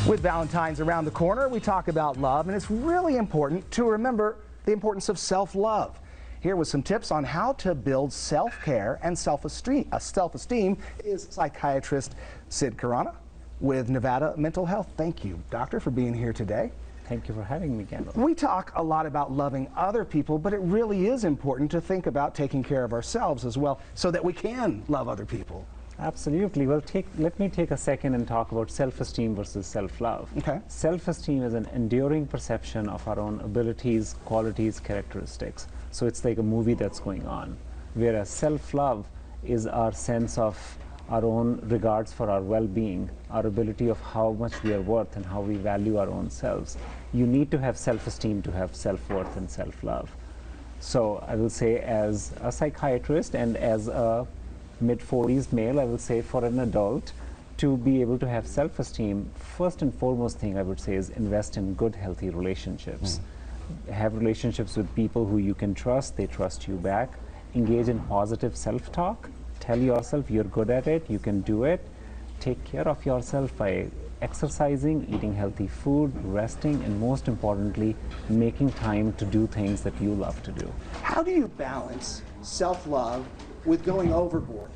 With Valentines around the corner, we talk about love, and it's really important to remember the importance of self-love. Here with some tips on how to build self-care and self-esteem. Self-esteem is psychiatrist Sid Khurana with Nevada Mental Health. Thank you, doctor, for being here today. Thank you for having me, Kendall. We talk a lot about loving other people, but it really is important to think about taking care of ourselves as well so that we can love other people. Absolutely. Well, let me take a second and talk about self-esteem versus self-love. Okay. Self-esteem is an enduring perception of our own abilities, qualities, characteristics. So it's like a movie that's going on. Whereas self-love is our sense of our own regards for our well-being, our ability of how much we are worth and how we value our own selves. You need to have self-esteem to have self-worth and self-love. So I will say, as a psychiatrist and as a mid-40s male, I will say for an adult to be able to have self-esteem, first and foremost thing I would say is invest in good, healthy relationships. Have relationships with people who you can trust, they trust you back. Engage in positive self-talk. Tell yourself you're good at it, you can do it. Take care of yourself by exercising, eating healthy food, resting, and most importantly, making time to do things that you love to do. How do you balance self-love with going overboard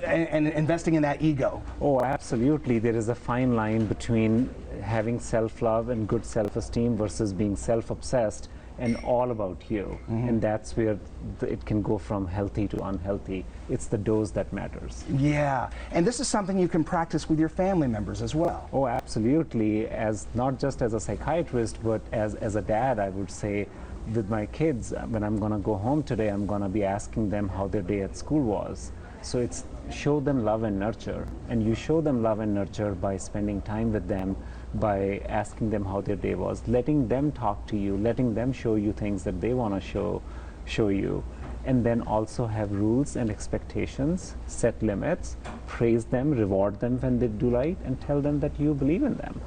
and investing in that ego? Oh, absolutely. There is a fine line between having self-love and good self-esteem versus being self-obsessed and all about you. And that's where it can go from healthy to unhealthy. It's the dose that matters. Yeah, and this is something you can practice with your family members as well. Oh, absolutely. As not just as a psychiatrist, but as a dad, I would say, with my kids, when I'm going to go home today, I'm going to be asking them how their day at school was. So it's show them love and nurture. And you show them love and nurture by spending time with them, by asking them how their day was, letting them talk to you, letting them show you things that they want to show you. And then also have rules and expectations, set limits, praise them, reward them when they do right, and tell them that you believe in them.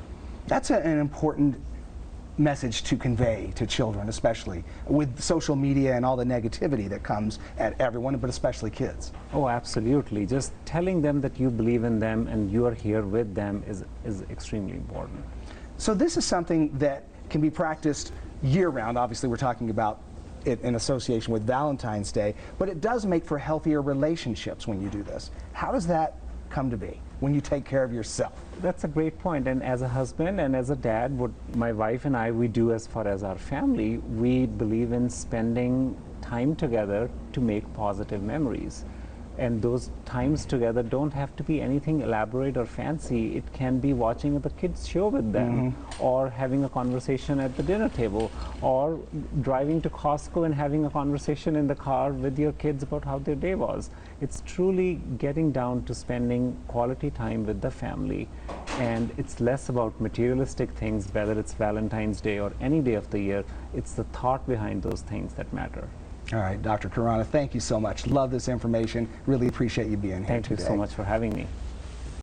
That's an important message to convey to children, especially with social media and all the negativity that comes at everyone, but especially kids. Oh, absolutely. Just telling them that you believe in them and you are here with them is extremely important. So this is something that can be practiced year-round. Obviously, we're talking about it in association with Valentine's Day, but it does make for healthier relationships when you do this. How does that come to be when you take care of yourself? That's a great point. And as a husband and as a dad, what my wife and I, we do as far as our family, we believe in spending time together to make positive memories. And those times together don't have to be anything elaborate or fancy. It can be watching the kids' show with them, or having a conversation at the dinner table, or driving to Costco and having a conversation in the car with your kids about how their day was. It's truly getting down to spending quality time with the family. And it's less about materialistic things, whether it's Valentine's Day or any day of the year. It's the thought behind those things that matter. All right, Dr. Khurana, thank you so much. Love this information. Really appreciate you being here today. Thank you so much for having me.